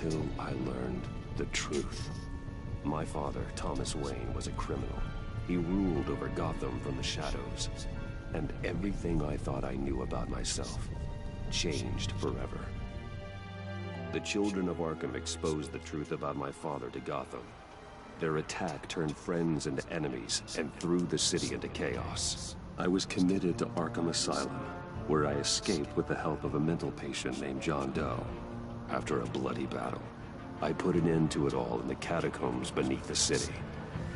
until I learned the truth. My father, Thomas Wayne, was a criminal. He ruled over Gotham from the shadows. And everything I thought I knew about myself changed forever. The children of Arkham exposed the truth about my father to Gotham. Their attack turned friends into enemies and threw the city into chaos. I was committed to Arkham Asylum, where I escaped with the help of a mental patient named John Doe. After a bloody battle, I put an end to it all in the catacombs beneath the city.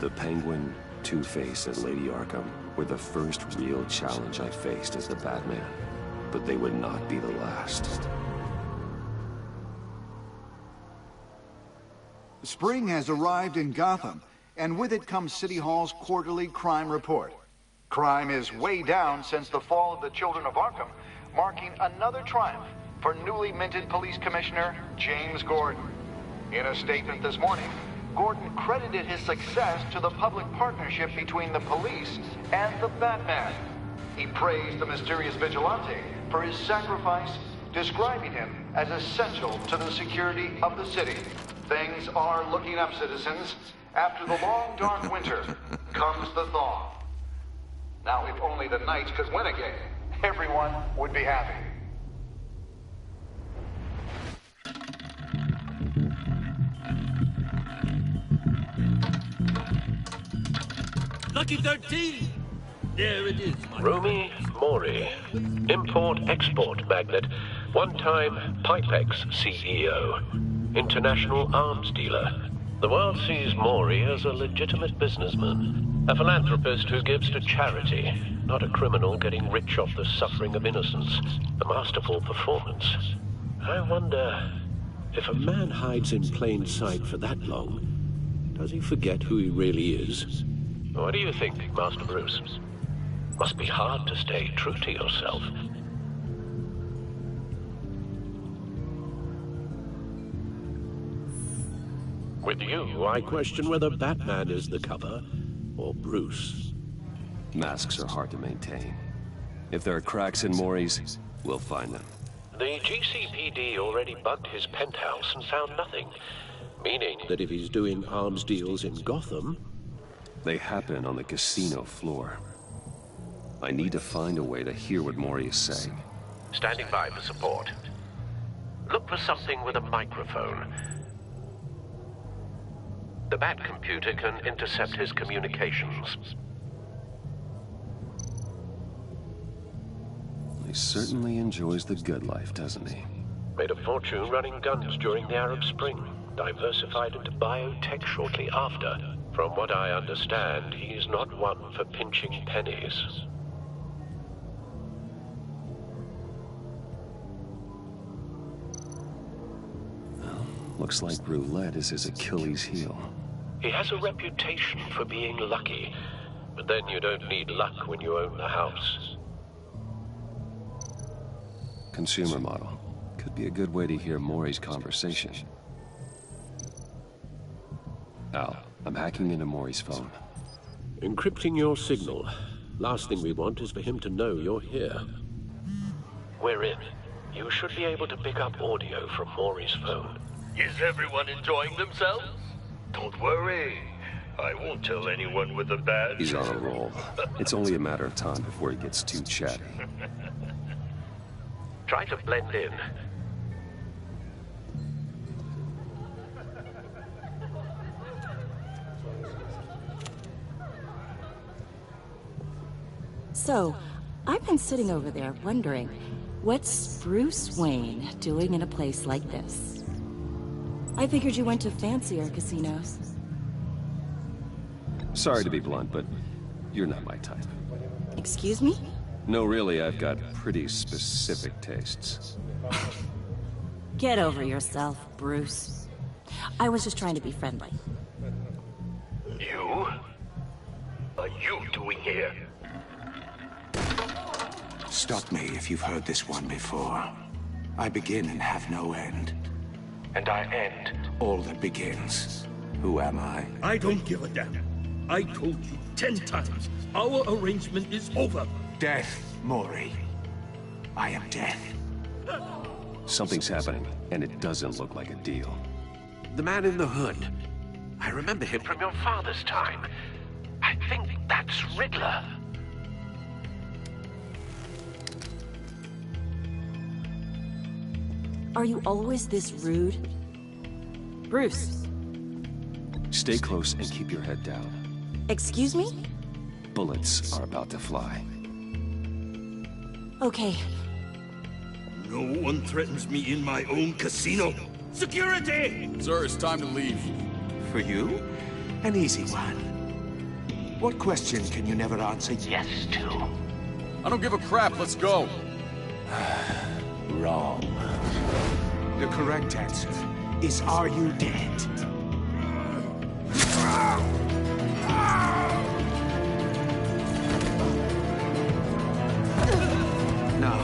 The Penguin, Two-Face, and Lady Arkham were the first real challenge I faced as the Batman, but they would not be the last. Spring has arrived in Gotham, and with it comes City Hall's quarterly crime report. Crime is way down since the fall of the Children of Arkham, marking another triumph for newly minted Police Commissioner James Gordon. In a statement this morning, Gordon credited his success to the public partnership between the police and the Batman. He praised the mysterious vigilante for his sacrifice, describing him as essential to the security of the city. Things are looking up, citizens. After the long, dark winter comes the thaw. Now, if only the Knights could win again, everyone would be happy. Lucky 13! There it is, my Rumi Mori, import-export magnate, one-time Pipex CEO, international arms dealer. The world sees Mori as a legitimate businessman, a philanthropist who gives to charity, not a criminal getting rich off the suffering of innocence. A masterful performance. I wonder, if a man hides in plain sight for that long, does he forget who he really is? What do you think, Master Bruce? Must be hard to stay true to yourself. With you, I question whether Batman is the cover, or Bruce. Masks are hard to maintain. If there are cracks in Mori's, we'll find them. The GCPD already bugged his penthouse and found nothing, meaning that if he's doing arms deals in Gotham, they happen on the casino floor. I need to find a way to hear what Mori is saying. Standing by for support. Look for something with a microphone. The Bat computer can intercept his communications. He certainly enjoys the good life, doesn't he? Made a fortune running guns during the Arab Spring. Diversified into biotech shortly after. From what I understand, he's not one for pinching pennies. Well, looks like roulette is his Achilles heel. He has a reputation for being lucky, but then you don't need luck when you own the house. Consumer model. Could be a good way to hear Mori's conversation. Al, I'm hacking into Mori's phone. Encrypting your signal. Last thing we want is for him to know you're here. We're in. You should be able to pick up audio from Mori's phone. Is everyone enjoying themselves? Don't worry. I won't tell anyone with a badge. He's on a roll. It's only a matter of time before he gets too chatty. Try to blend in. So, I've been sitting over there wondering, what's Bruce Wayne doing in a place like this? I figured you went to fancier casinos. Sorry to be blunt, but you're not my type. Excuse me? No, really, I've got pretty specific tastes. Get over yourself, Bruce. I was just trying to be friendly. You? What are you doing here? Stop me if you've heard this one before. I begin and have no end. And I end all that begins. Who am I? I don't give a damn. I told you 10 times. Our arrangement is over. Death, Mori. I am death. Something's happening, and it doesn't look like a deal. The man in the hood. I remember him from your father's time. I think that's Riddler. Are you always this rude? Bruce. Stay close and keep your head down. Excuse me? Bullets are about to fly. Okay. No one threatens me in my own casino. Security! Sir, it's time to leave. For you? An easy one. What question can you never answer yes to? I don't give a crap, let's go. Wrong. The correct answer is, are you dead? Now,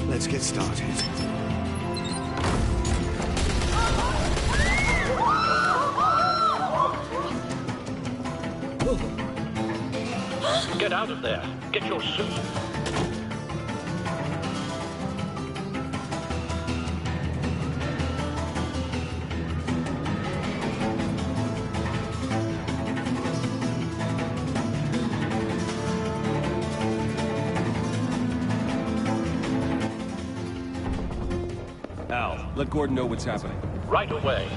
let's get started. Get out of there. Get your suit. Al, let Gordon know what's happening. Right away.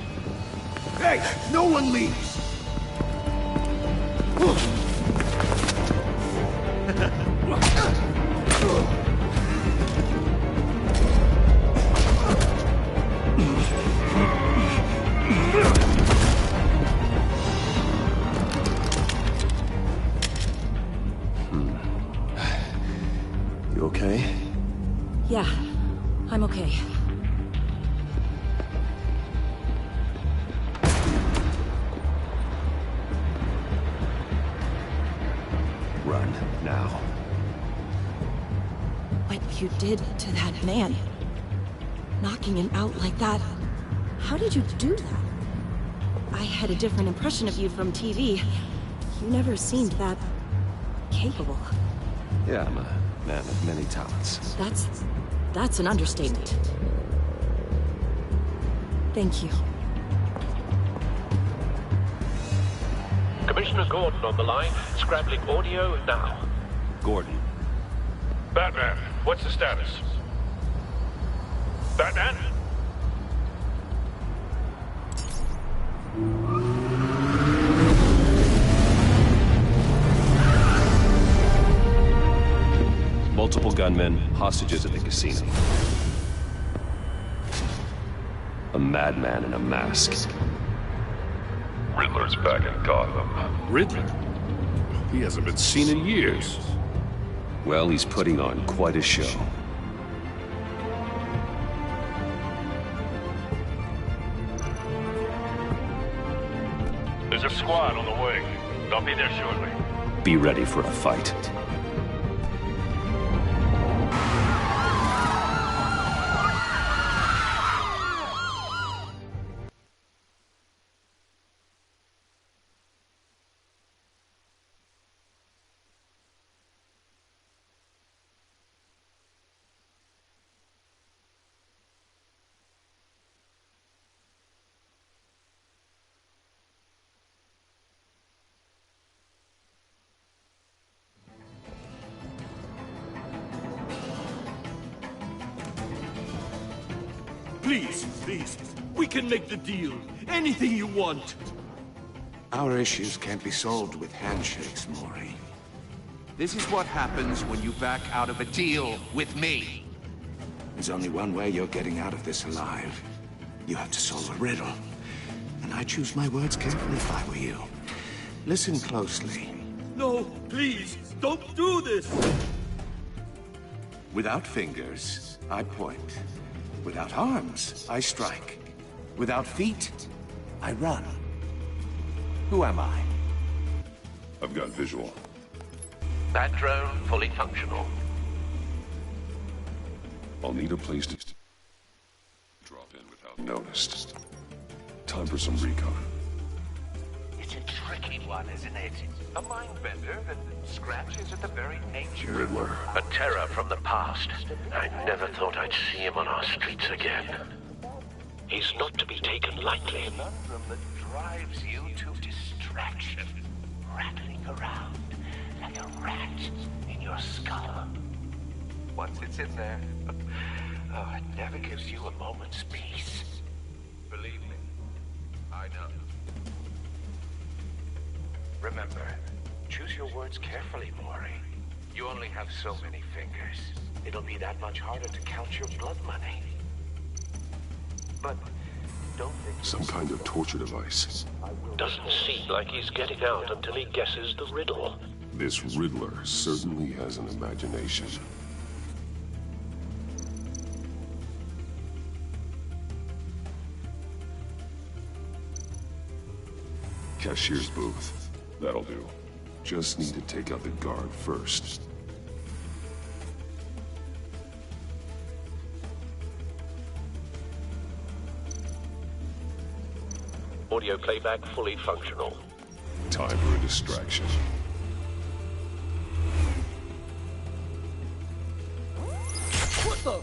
Hey, no one leaves! You okay? Yeah, I'm okay. Run, now. What you did to that man. Knocking him out like that. How did you do that? I had a different impression of you from TV. You never seemed that capable. Yeah, I'm a man of many talents. That's an understatement. Thank you. Commissioner Gordon on the line. Scrambling audio now. Gordon. Batman, what's the status? Batman? Multiple gunmen, hostages at the casino. A madman in a mask. Riddler's back in Gotham. Riddler? He hasn't been seen in years. Well, he's putting on quite a show. There's a squad on the way. They'll be there shortly. Be ready for a fight. Please, we can make the deal. Anything you want. Our issues can't be solved with handshakes, Maury. This is what happens when you back out of a deal with me. There's only one way you're getting out of this alive. You have to solve a riddle. And I choose my words carefully if I were you. Listen closely. No, please, don't do this. Without fingers, I point. Without arms, I strike. Without feet, I run. Who am I? I've got visual. Bat drone fully functional. I'll need a place to drop in without noticed. Time for some recon. It's a tricky one, isn't it? A mind bender that scratches at the very nature. Riddler. A terror from the past. I never thought I'd see him on our streets again. He's not to be taken lightly. The conundrum that drives you to distraction, rattling around like a rat in your skull. Once it's in there, oh, it never gives you a moment's peace. Believe me, I know. Remember, choose your words carefully, Mori. You only have so many fingers. It'll be that much harder to count your blood money. But don't think... Some kind of torture device. Doesn't seem like he's getting out until he guesses the riddle. This Riddler certainly has an imagination. Cashier's booth. That'll do. Just need to take out the guard first. Audio playback fully functional. Time for a distraction. What the?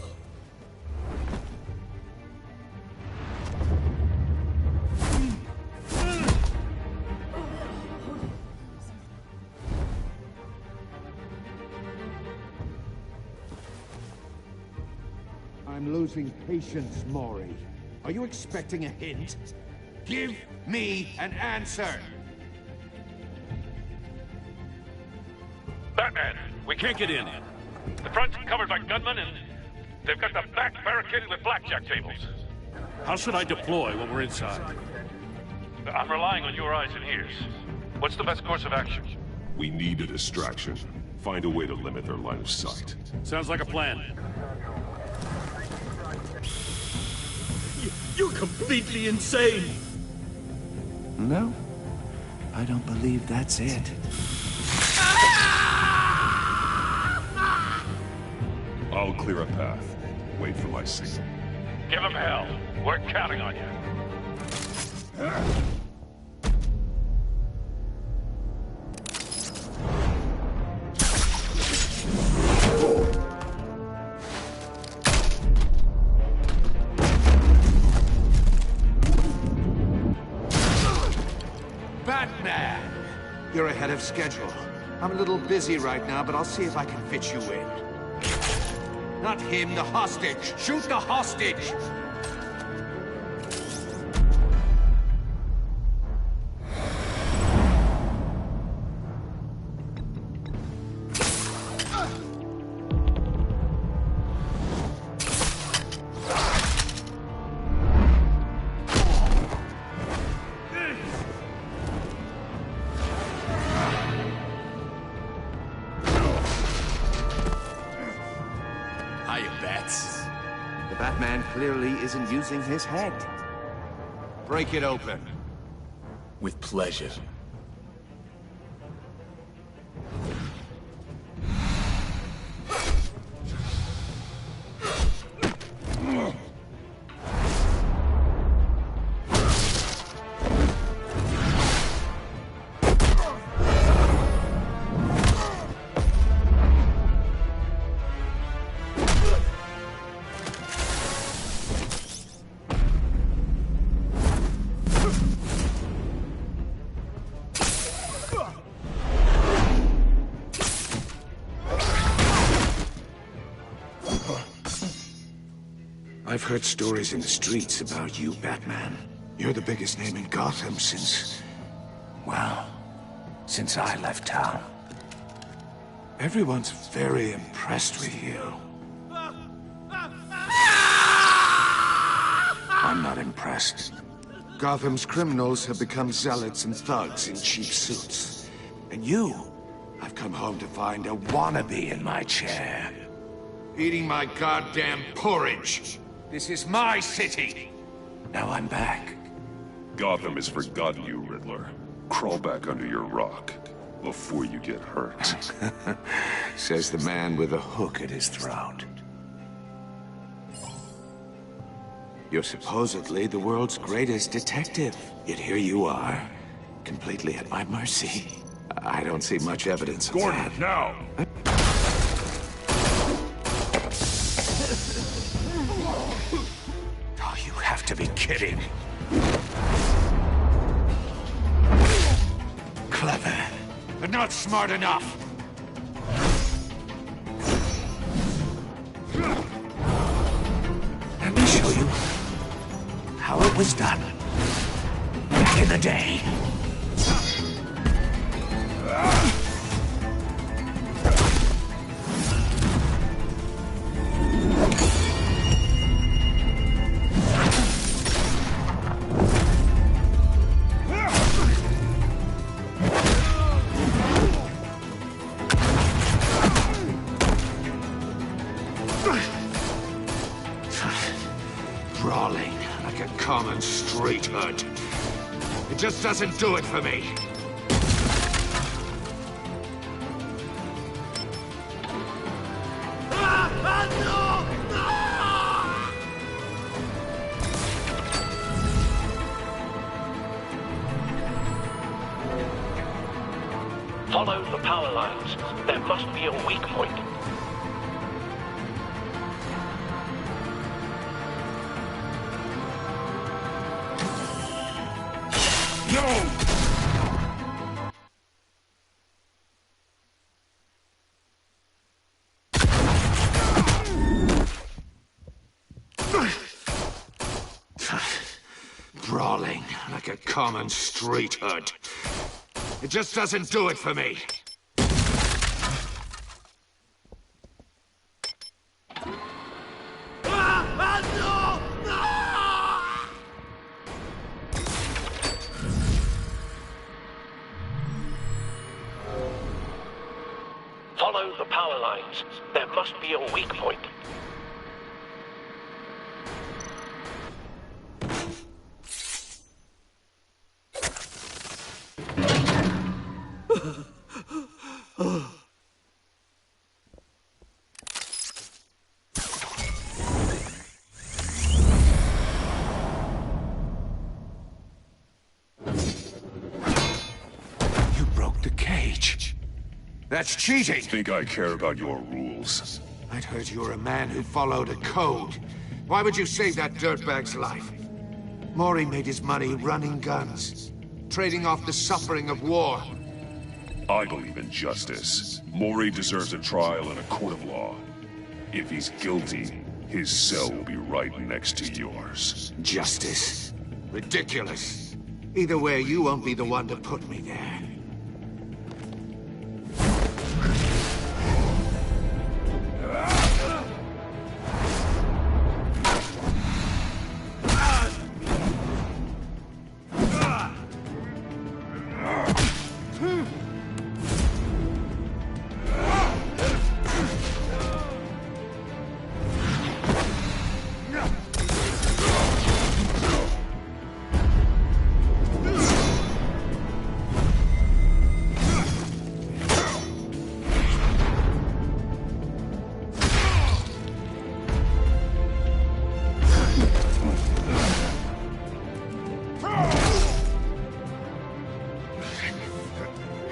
I'm losing patience, Mori. Are you expecting a hint? Give me an answer! Batman, we can't get in. The front's covered by gunmen, and they've got the back barricaded with blackjack tables. How should I deploy when we're inside? I'm relying on your eyes and ears. What's the best course of action? We need a distraction. Find a way to limit their line of sight. Sounds like a plan. You're completely insane! No, I don't believe that's it. I'll clear a path. Wait for my signal. Give him hell. We're counting on you. Batman! You're ahead of schedule. I'm a little busy right now, but I'll see if I can fit you in. Not him, the hostage! Shoot the hostage! The Batman clearly isn't using his head. Break it open. With pleasure. I've heard stories in the streets about you, Batman. You're the biggest name in Gotham since... well, since I left town. Everyone's very impressed with you. I'm not impressed. Gotham's criminals have become zealots and thugs in cheap suits. And you, I've come home to find a wannabe in my chair. Eating my goddamn porridge. This is my city! Now I'm back. Gotham has forgotten you, Riddler. Crawl back under your rock before you get hurt. Says the man with a hook at his throat. You're supposedly the world's greatest detective. Yet here you are, completely at my mercy. I don't see much evidence of Gordon, that. now! Oh, you have to be kidding. kidding. Clever, but not smart enough. Let me show you how it was done back in the day. Brawling like a common street hood. It just doesn't do it for me. Follow the power lines. There must be a weak point. No! Brawling like a common street hood. It just doesn't do it for me. Follow the power lines. There must be a weak point. You broke the cage. That's cheating! Think I care about your rules? I'd heard you were a man who followed a code. Why would you save that dirtbag's life? Mori made his money running guns, trading off the suffering of war. I believe in justice. Mori deserves a trial in a court of law. If he's guilty, his cell will be right next to yours. Justice? Ridiculous. Either way, you won't be the one to put me there.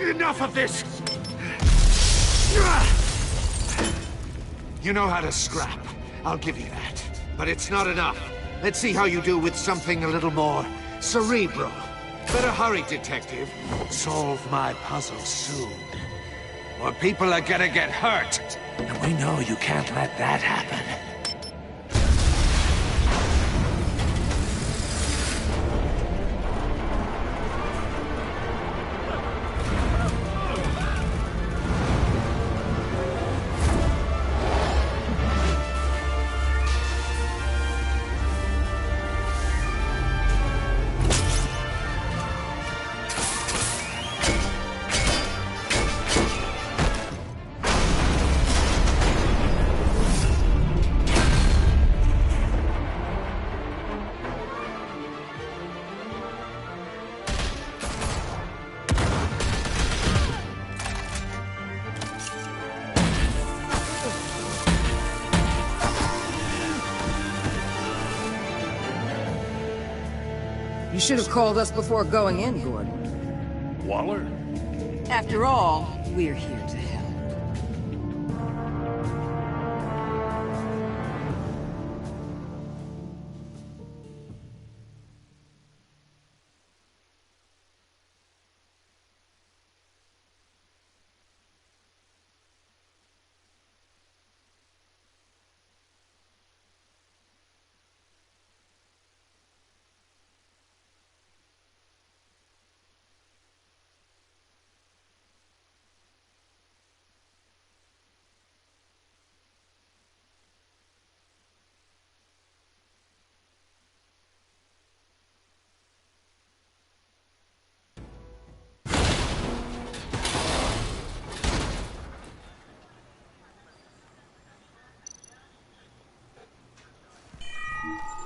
Enough of this! You know how to scrap. I'll give you that. But it's not enough. Let's see how you do with something a little more cerebral. Better hurry, detective. Solve my puzzle soon. Or people are gonna get hurt. And we know you can't let that happen. You should have called us before going in, Gordon. Waller? After all, we're here to help.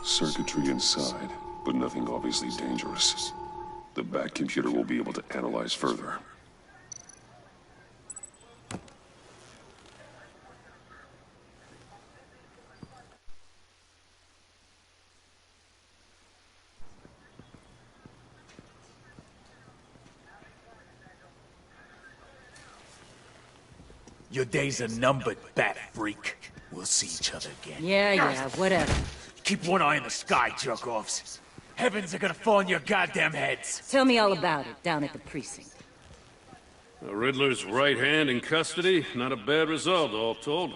Circuitry inside, but nothing obviously dangerous. The back computer will be able to analyze further. Your days are numbered, bat freak. We'll see each other again. Yeah, whatever. Keep one eye in the sky, jerk-offs. Heavens are gonna fall on your goddamn heads. Tell me all about it down at the precinct. Riddler's right hand in custody. Not a bad result, all told.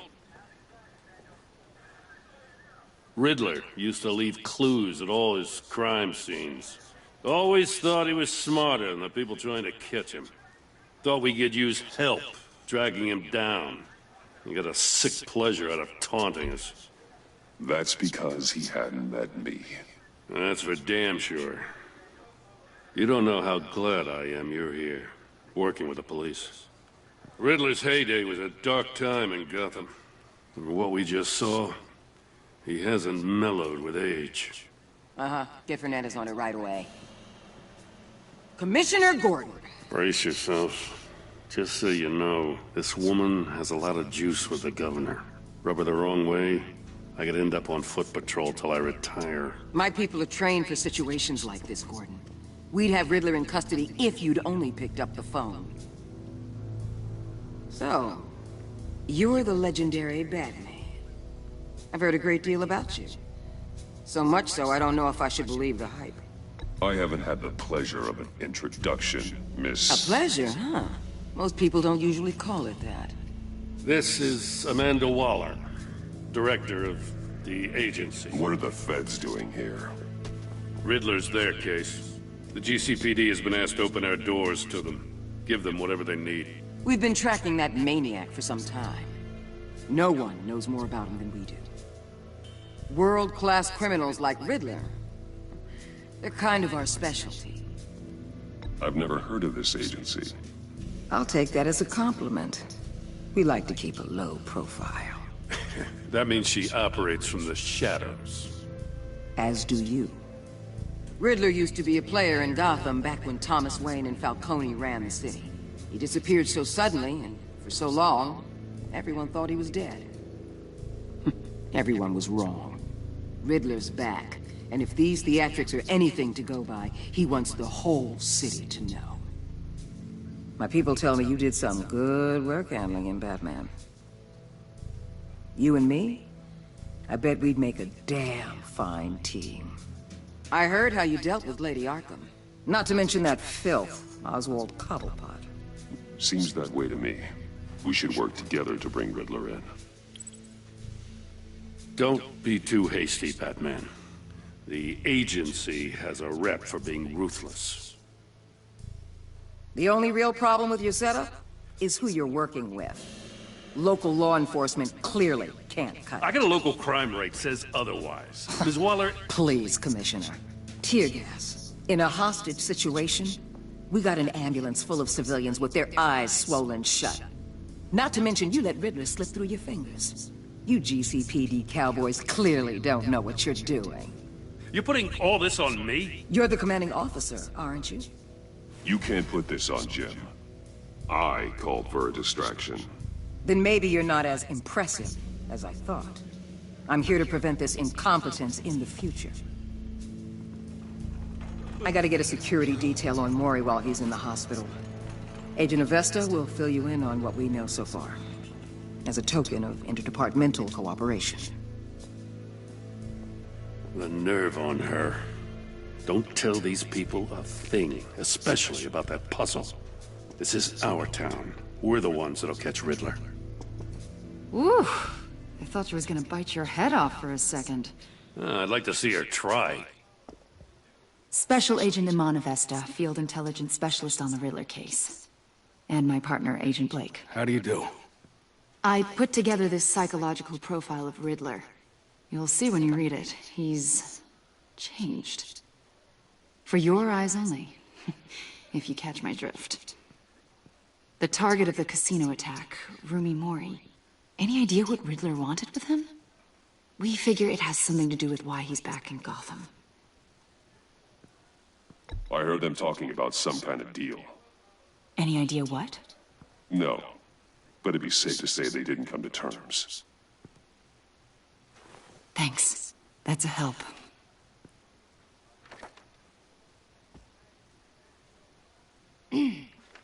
Riddler used to leave clues at all his crime scenes. Always thought he was smarter than the people trying to catch him. Thought we could use help, dragging him down. He got a sick pleasure out of taunting us. That's because he hadn't met me. That's for damn sure. You don't know how glad I am you're here, working with the police. Riddler's heyday was a dark time in Gotham. And what we just saw, he hasn't mellowed with age. Get Fernandez on it right away. Commissioner Gordon. Brace yourselves. Just so you know, this woman has a lot of juice with the governor. Rub her the wrong way, I could end up on foot patrol till I retire. My people are trained for situations like this, Gordon. We'd have Riddler in custody if you'd only picked up the phone. So, you're the legendary Batman. I've heard a great deal about you. So much so, I don't know if I should believe the hype. I haven't had the pleasure of an introduction, Miss... A pleasure, huh? Most people don't usually call it that. This is Amanda Waller, director of the agency. What are the feds doing here? Riddler's their case. The GCPD has been asked to open our doors to them. Give them whatever they need. We've been tracking that maniac for some time. No one knows more about him than we do. World-class criminals like Riddler. They're kind of our specialty. I've never heard of this agency. I'll take that as a compliment. We like to keep a low profile. That means she operates from the shadows. As do you. Riddler used to be a player in Gotham back when Thomas Wayne and Falcone ran the city. He disappeared so suddenly, and for so long, everyone thought he was dead. Everyone was wrong. Riddler's back, and if these theatrics are anything to go by, he wants the whole city to know. My people tell me you did some good work handling him, Batman. You and me? I bet we'd make a damn fine team. I heard how you dealt with Lady Arkham. Not to mention that filth, Oswald Cobblepot. Seems that way to me. We should work together to bring Riddler in. Don't be too hasty, Batman. The agency has a rep for being ruthless. The only real problem with your setup is who you're working with. Local law enforcement clearly can't cut it. I got a local crime rate says otherwise. Ms. Waller... Please, Commissioner. Tear gas. In a hostage situation, we got an ambulance full of civilians with their eyes swollen shut. Not to mention you let Riddler slip through your fingers. You GCPD cowboys clearly don't know what you're doing. You're putting all this on me? You're the commanding officer, aren't you? You can't put this on Jim. I called for a distraction. Then maybe you're not as impressive as I thought. I'm here to prevent this incompetence in the future. I gotta get a security detail on Mori while he's in the hospital. Agent Avesta will fill you in on what we know so far, as a token of interdepartmental cooperation. The nerve on her. Don't tell these people a thing, especially about that puzzle. This is our town. We're the ones that'll catch Riddler. Ooh, I thought she was gonna bite your head off for a second. I'd like to see her try. Special Agent Iman Avesta, Field Intelligence Specialist on the Riddler case. And my partner, Agent Blake. How do you do? I put together this psychological profile of Riddler. You'll see when you read it. He's... changed. For your eyes only, if you catch my drift. The target of the casino attack, Rumi Mori. Any idea what Riddler wanted with him? We figure it has something to do with why he's back in Gotham. I heard them talking about some kind of deal. Any idea what? No, but it'd be safe to say they didn't come to terms. Thanks. That's a help.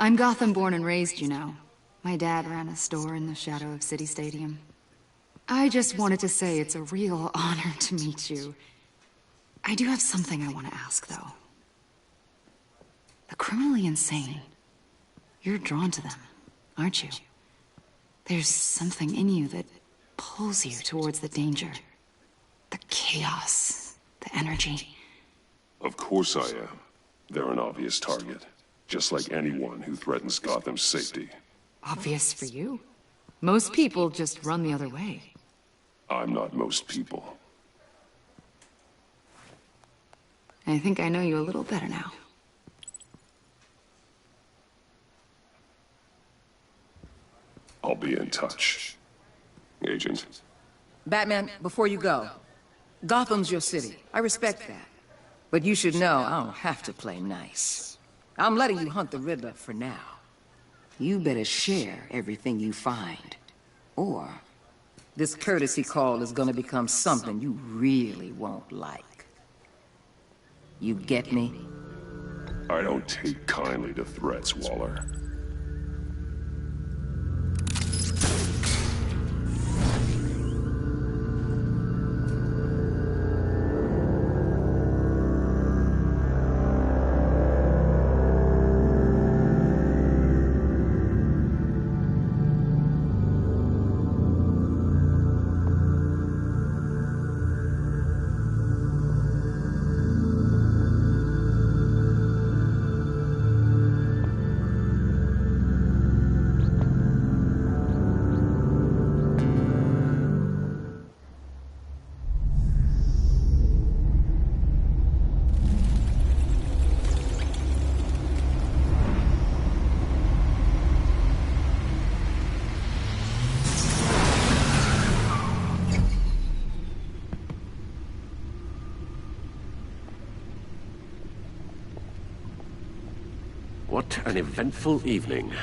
I'm Gotham born and raised, you know. My dad ran a store in the shadow of City Stadium. I just wanted to say it's a real honor to meet you. I do have something I want to ask, though. The criminally insane. You're drawn to them, aren't you? There's something in you that pulls you towards the danger. The chaos, the energy. Of course I am. They're an obvious target, just like anyone who threatens Gotham's safety. Obvious for you. Most people just run the other way. I'm not most people. I think I know you a little better now. I'll be in touch. Agent. Batman, before you go, Gotham's your city. I respect that. But you should know I don't have to play nice. I'm letting you hunt the Riddler for now. You better share everything you find. Or this courtesy call is gonna become something you really won't like. You get me? I don't take kindly to threats, Waller. What an eventful evening.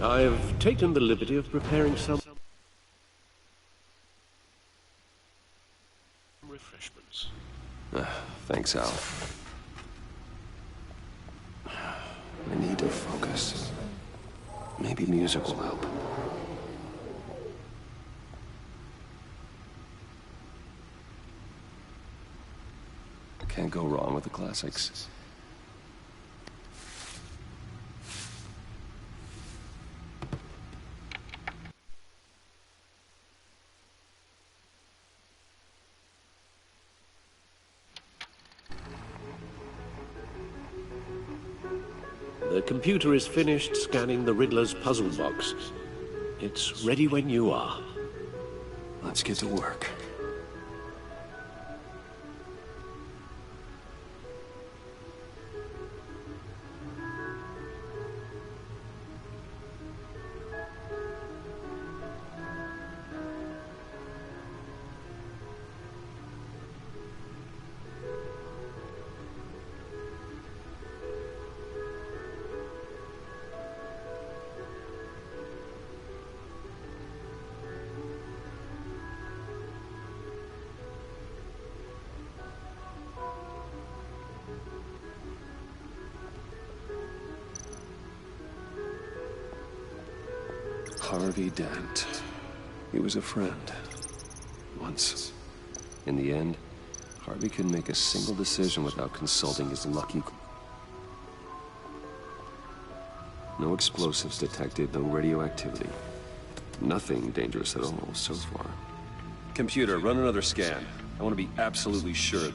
I've taken the liberty of preparing some refreshments. Thanks, Al. I need to focus. Maybe music will help. Can't go wrong with the classics. The computer is finished scanning the Riddler's puzzle box. It's ready when you are. Let's get to work. Harvey Dent. He was a friend. Once. In the end, Harvey couldn't make a single decision without consulting his lucky... No explosives detected, no radioactivity. Nothing dangerous at all so far. Computer, run another scan. I want to be absolutely sure.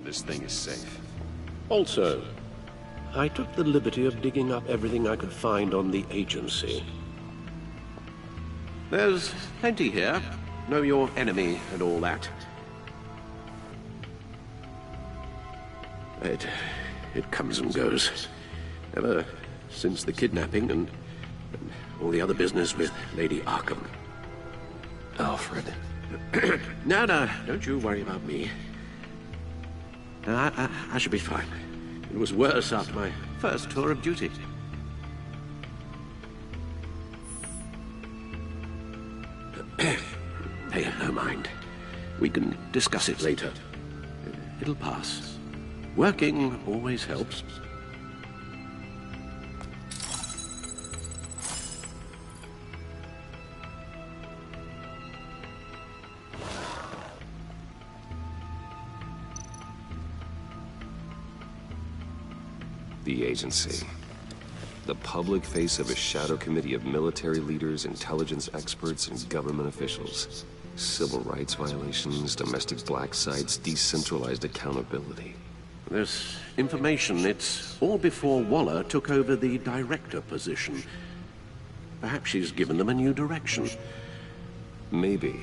This thing is safe. Also, I took the liberty of digging up everything I could find on the agency. There's plenty here. Know your enemy and all that. It comes and goes. Ever since the kidnapping and all the other business with Lady Arkham. Alfred. No, don't you worry about me. I should be fine. It was worse after my first tour of duty. Pay it no mind. We can discuss it later. It'll pass. Working always helps. The agency. The public face of a shadow committee of military leaders, intelligence experts, and government officials. Civil rights violations, domestic black sites, decentralized accountability. This information, it's all before Waller took over the director position. Perhaps she's given them a new direction. Maybe,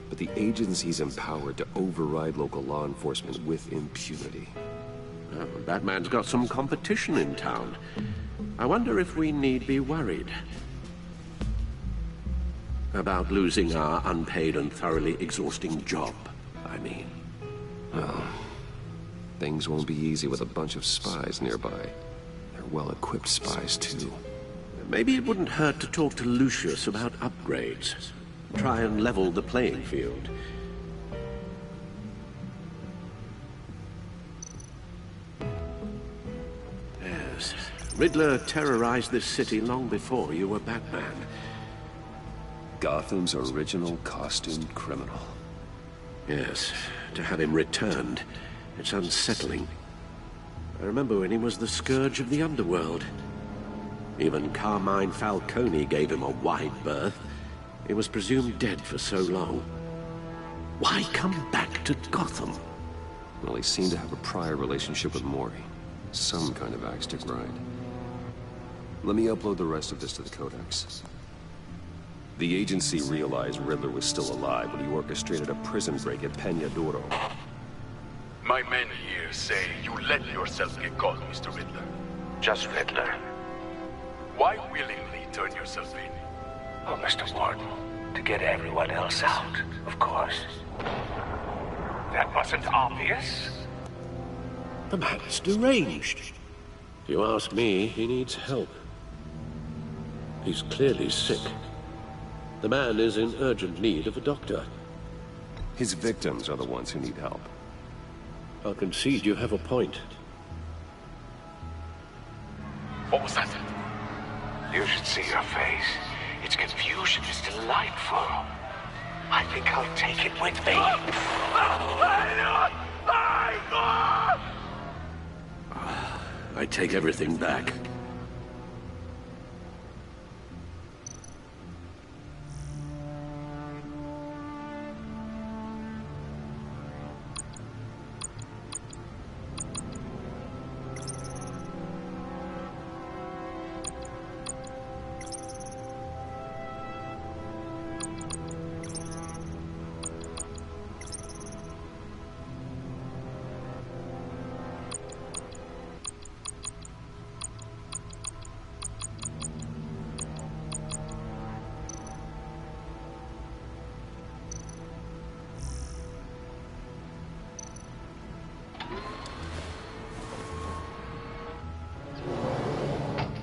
but the agency's empowered to override local law enforcement with impunity. Oh, Batman's got some competition in town. I wonder if we need be worried about losing our unpaid and thoroughly exhausting job, I mean. Well, things won't be easy with a bunch of spies nearby. They're well-equipped spies, too. Maybe it wouldn't hurt to talk to Lucius about upgrades. Try and level the playing field. Yes, Riddler terrorized this city long before you were Batman. Gotham's original costumed criminal. Yes, to have him returned, it's unsettling. I remember when he was the scourge of the underworld. Even Carmine Falcone gave him a wide berth. He was presumed dead for so long. Why come back to Gotham? Well, he seemed to have a prior relationship with Mori. Some kind of axe to grind. Let me upload the rest of this to the Codex. The agency realized Riddler was still alive when he orchestrated a prison break at Peña Duro. My men here say you let yourself get caught, Mr. Riddler. Just Riddler. Why willingly turn yourself in? Oh, Mr. Warden, to get everyone else out, of course. That wasn't obvious. The man is deranged. If you ask me, he needs help. He's clearly sick. The man is in urgent need of a doctor. His victims are the ones who need help. I'll concede you have a point. What was that? You should see your face. Its confusion is delightful. I think I'll take it with me. I take everything back.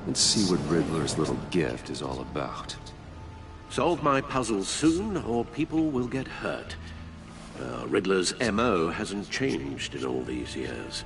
Let's see what Riddler's little gift is all about. Solve my puzzle soon, or people will get hurt. Riddler's MO hasn't changed in all these years.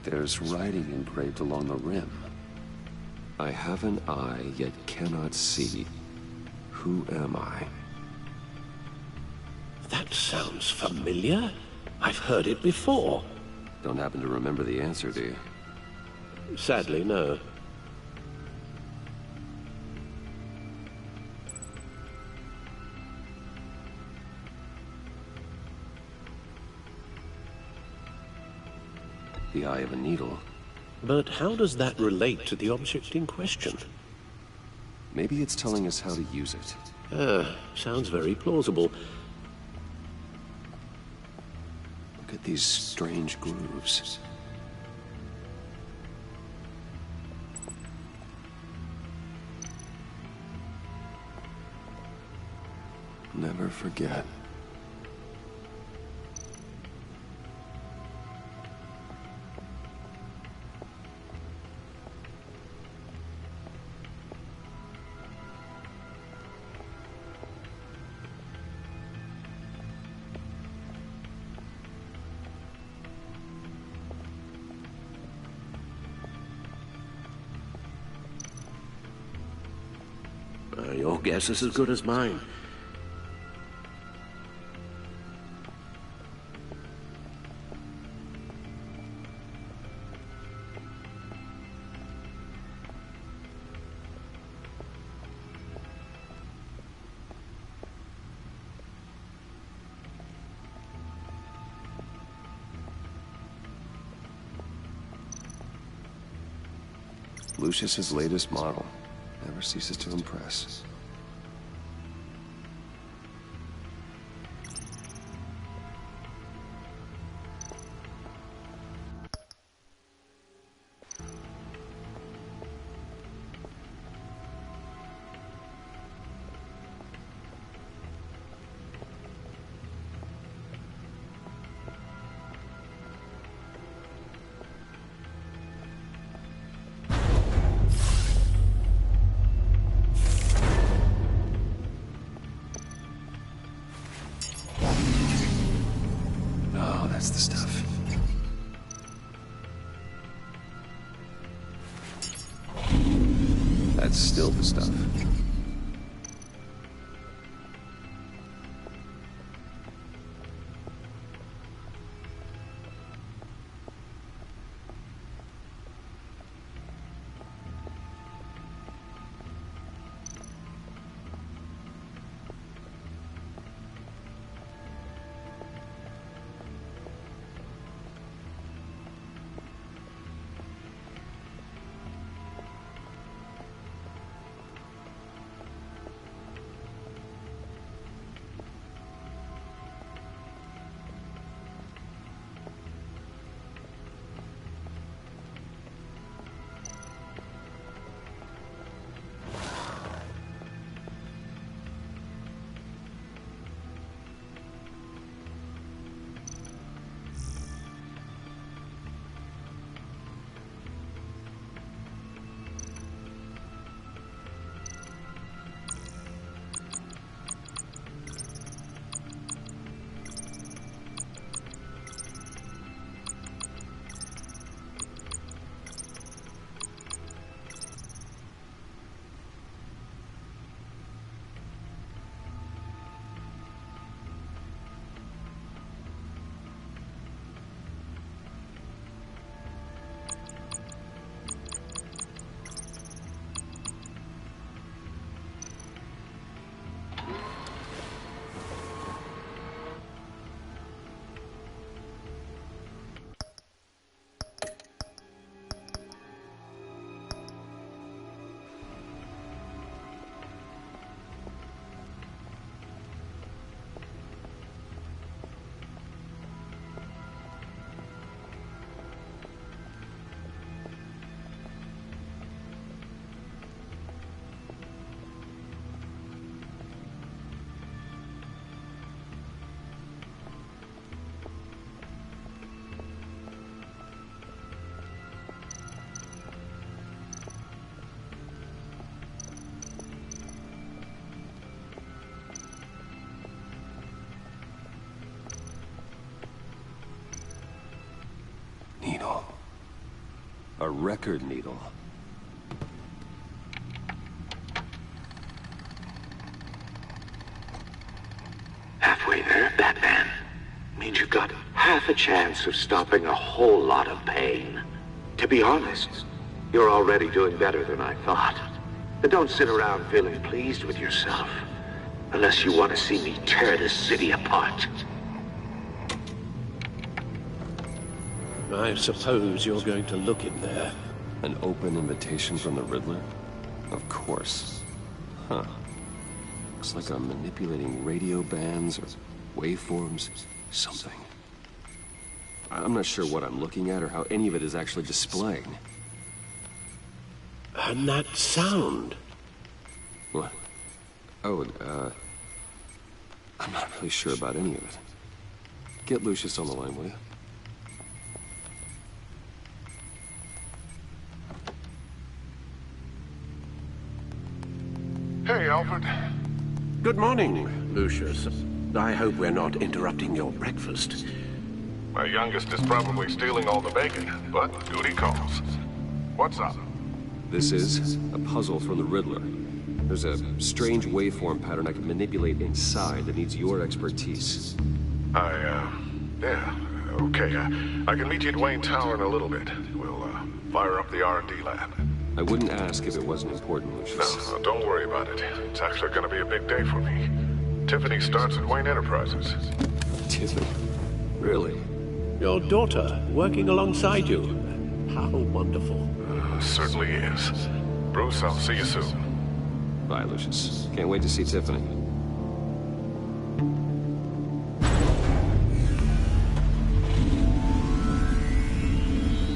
There's writing engraved along the rim. I have an eye, yet cannot see. Who am I? sounds familiar. I've heard it before. Don't happen to remember the answer, do you? Sadly, no. The eye of a needle. But how does that relate to the object in question? Maybe it's telling us how to use it. Sounds very plausible. Look at these strange grooves. Never forget. Your guess is as good as mine. Lucius's latest model. Never ceases to impress. That's the stuff. That's still the stuff. Needle. A record needle. Halfway there, Batman. half a chance of stopping a whole lot of pain. To be honest, you're already doing better than I thought. But don't sit around feeling pleased with yourself, unless you want to see me tear this city apart. I suppose you're going to look in there. An open invitation from the Riddler? Of course. Huh. Looks like I'm manipulating radio bands or waveforms. Something. I'm not sure what I'm looking at or how any of it is actually displaying. And that sound. What? Oh, I'm not really sure about any of it. Get Lucius on the line, will you? Hey, Alfred. Good morning, Lucius. I hope we're not interrupting your breakfast. My youngest is probably stealing all the bacon, but duty calls. What's up? This is a puzzle from the Riddler. There's a strange waveform pattern I can manipulate inside that needs your expertise. Yeah, okay. I can meet you at Wayne Tower in a little bit. We'll, fire up the R&D lab. I wouldn't ask if it wasn't important, Lucius. No, don't worry about it. It's actually gonna be a big day for me. Tiffany starts at Wayne Enterprises. Tiffany? Really? Your daughter, working alongside you. How wonderful. Certainly is. Bruce, I'll see you soon. Bye, Lucius. Can't wait to see Tiffany.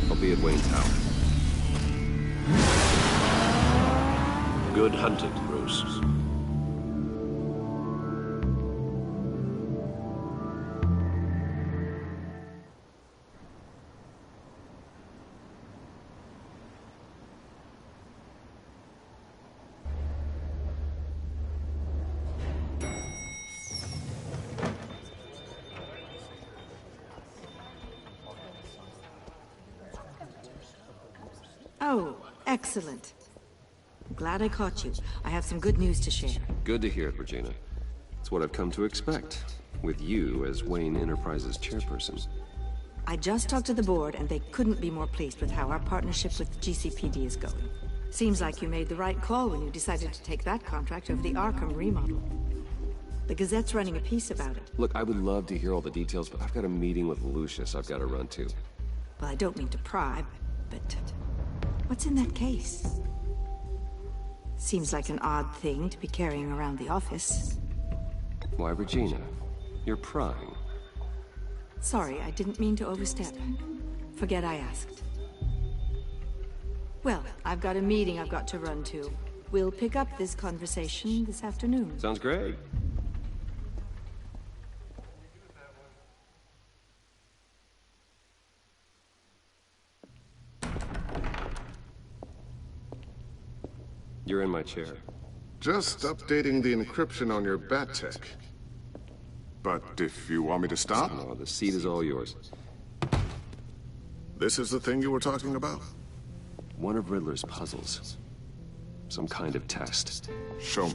I'll be at Wayne Tower. Good hunting, Bruce. Oh, excellent. Glad I caught you. I have some good news to share. Good to hear it, Regina. It's what I've come to expect, with you as Wayne Enterprises chairperson. I just talked to the board, and they couldn't be more pleased with how our partnership with GCPD is going. Seems like you made the right call when you decided to take that contract over the Arkham remodel. The Gazette's running a piece about it. Look, I would love to hear all the details, but I've got a meeting with Lucius I've got to run to. Well, I don't mean to pry, but what's in that case? Seems like an odd thing to be carrying around the office. Why, Regina? You're prying. Sorry, I didn't mean to overstep. Forget I asked. Well, I've got a meeting I've got to run to. We'll pick up this conversation this afternoon. Sounds great. You're in my chair. Just updating the encryption on your bat tech. But if you want me to stop? No, the seat is all yours. This is the thing you were talking about? One of Riddler's puzzles. Some kind of test. Show me.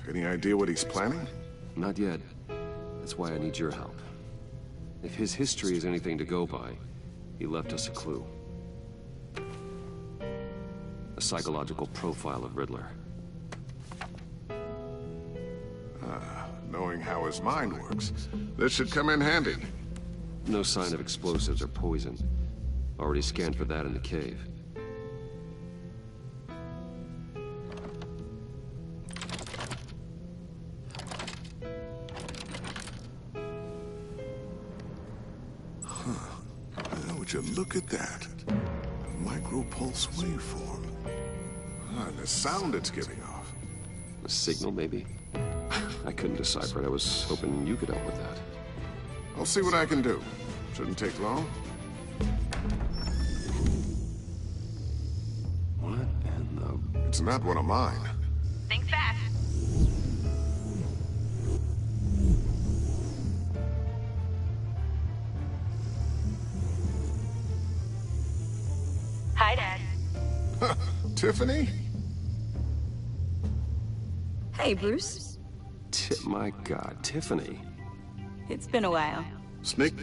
Any idea what he's planning? Not yet. That's why I need your help. If his history is anything to go by, he left us a clue. A psychological profile of Riddler. Knowing how his mind works, this should come in handy. No sign of explosives or poison. Already scanned for that in the cave. Would you look at that? A micro-pulse waveform. And the sound it's giving off. A signal, maybe? I couldn't decipher it. I was hoping you could help with that. I'll see what I can do. Shouldn't take long. What in the... It's not one of mine. Think fast. Hi, Dad. Tiffany? Hey, Bruce. My God, Tiffany. It's been a while. Snake.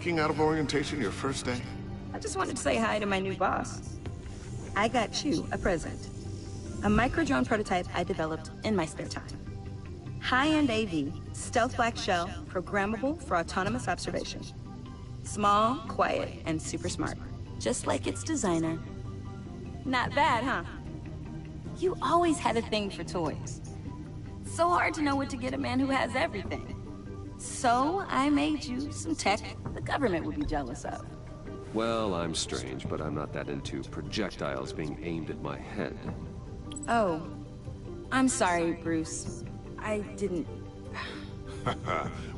King out of orientation your first day? I just wanted to say hi to my new boss. I got you a present. A micro-drone prototype I developed in my spare time. High-end AV, stealth black shell, programmable for autonomous observation. Small, quiet, and super smart. Just like its designer. Not bad, huh? You always had a thing for toys. So hard to know what to get a man who has everything. So I made you some tech the government would be jealous of. Well, I'm strange, but I'm not that into projectiles being aimed at my head. Oh. I'm sorry, Bruce. I didn't...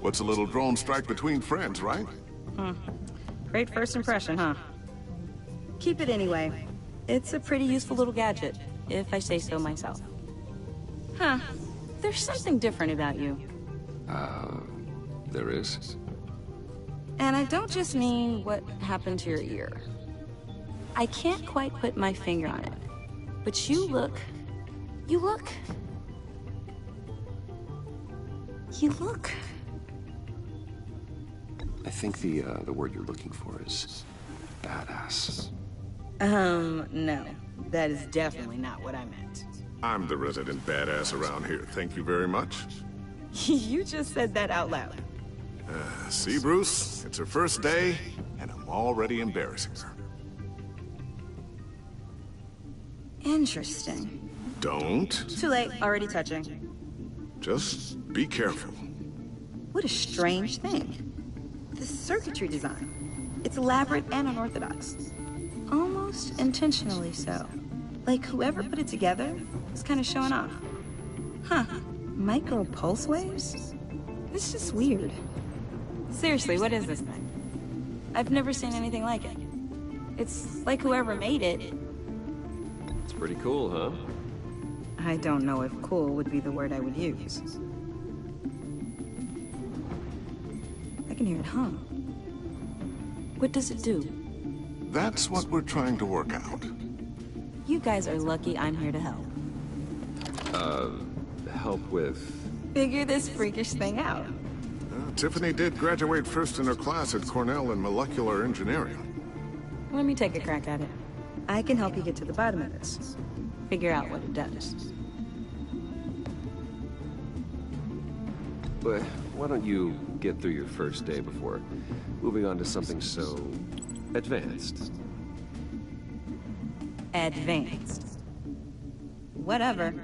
What's a little drone strike between friends, right? Great first impression, huh? Keep it anyway. It's a pretty useful little gadget, if I say so myself. Huh. There's something different about you. There is? And I don't just mean what happened to your ear. I can't quite put my finger on it. But you look... I think the word you're looking for is badass. No. That is definitely not what I meant. I'm the resident badass around here. Thank you very much. You just said that out loud. See, Bruce? It's her first day, and I'm already embarrassing her. Interesting. Don't. Too late. Already touching. Just be careful. What a strange thing. The circuitry design. It's elaborate and unorthodox. Almost intentionally so. Like whoever put it together was kind of showing off. Huh. Micro pulse waves? This is weird. Seriously, what is this thing? I've never seen anything like it. It's like whoever made it. It's pretty cool, huh? I don't know if cool would be the word I would use. I can hear it hum. What does it do? That's what we're trying to work out. You guys are lucky I'm here to help. Help with... Figure this freakish thing out. Tiffany did graduate first in her class at Cornell in molecular engineering. Let me take a crack at it. I can help you get to the bottom of this. Figure out what it does. But why don't you get through your first day before moving on to something so advanced? Advanced. Whatever.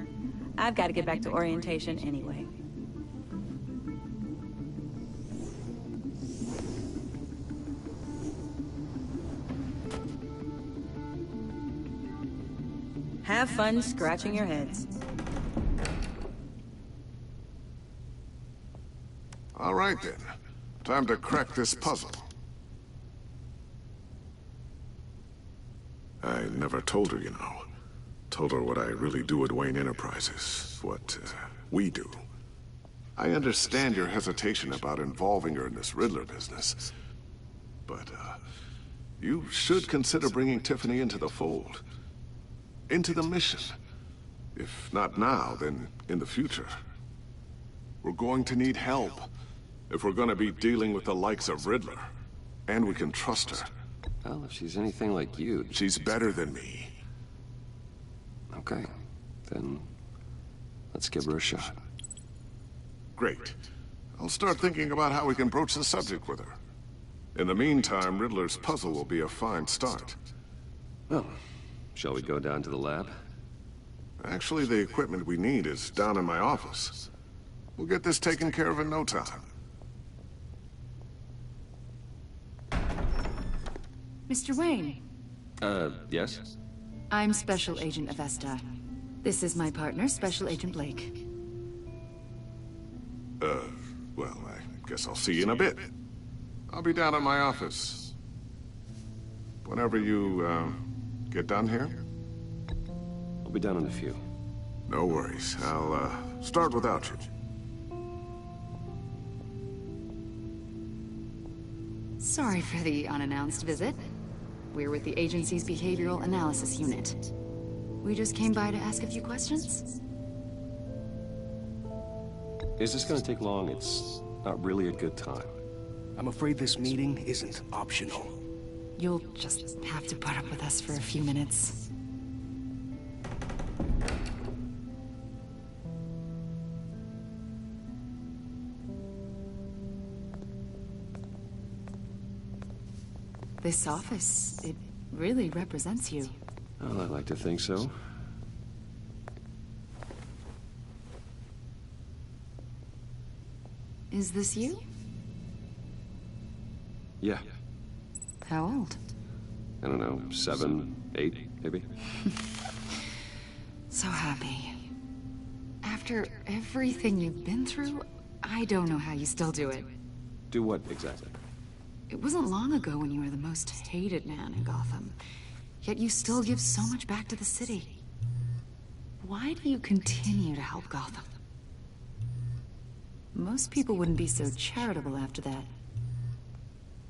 I've got to get back to orientation anyway. Have fun scratching your heads. All right then. Time to crack this puzzle. I never told her, you know. Told her what I really do at Wayne Enterprises. What we do. I understand your hesitation about involving her in this Riddler business. But, you should consider bringing Tiffany into the fold. Into the mission. If not now, then in the future. We're going to need help. If we're gonna be dealing with the likes of Riddler. And we can trust her. Well, if she's anything like you... She's better than me. Okay. Then... let's give her a shot. Great. I'll start thinking about how we can broach the subject with her. In the meantime, Riddler's puzzle will be a fine start. Well, shall we go down to the lab? Actually, the equipment we need is down in my office. We'll get this taken care of in no time. Mr. Wayne. Yes? I'm Special Agent Avesta. This is my partner, Special Agent Blake. Well, I guess I'll see you in a bit. I'll be down in my office. Whenever you, get done here? I'll be down in a few. No worries. I'll, start without you. Sorry for the unannounced visit. We're with the agency's Behavioral Analysis Unit. We just came by to ask a few questions. Is this gonna take long? It's not really a good time. I'm afraid this meeting isn't optional. You'll just have to put up with us for a few minutes. This office, it really represents you. Well, I like to think so. Is this you? Yeah. How old? I don't know, 7, 8, maybe? So happy. After everything you've been through, I don't know how you still do it. Do what, exactly? It wasn't long ago when you were the most hated man in Gotham. Yet you still give so much back to the city. Why do you continue to help Gotham? Most people wouldn't be so charitable after that.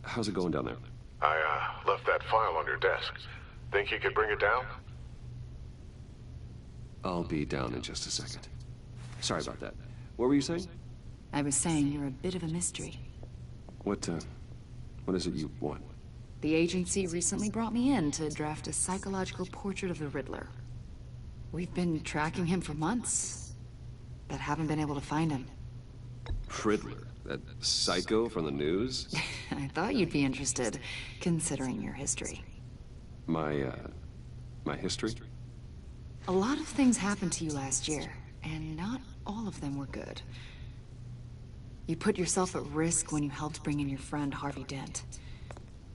How's it going down there? I, left that file on your desk. Think you could bring it down? I'll be down in just a second. Sorry about that. What were you saying? I was saying you're a bit of a mystery. What is it you want? The agency recently brought me in to draft a psychological portrait of the Riddler. We've been tracking him for months, but haven't been able to find him. Riddler? That psycho from the news? I thought you'd be interested, considering your history. My history? A lot of things happened to you last year, and not all of them were good. You put yourself at risk when you helped bring in your friend Harvey Dent.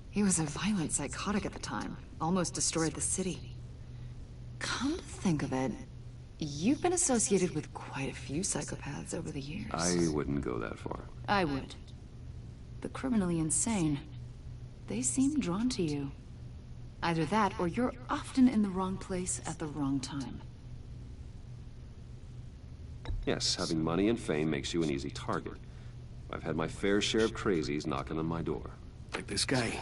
He was a violent psychotic at the time, almost destroyed the city. Come to think of it, you've been associated with quite a few psychopaths over the years. I wouldn't go that far. I would. The criminally insane, they seem drawn to you. Either that, or you're often in the wrong place at the wrong time. Yes, having money and fame makes you an easy target. I've had my fair share of crazies knocking on my door. Like this guy.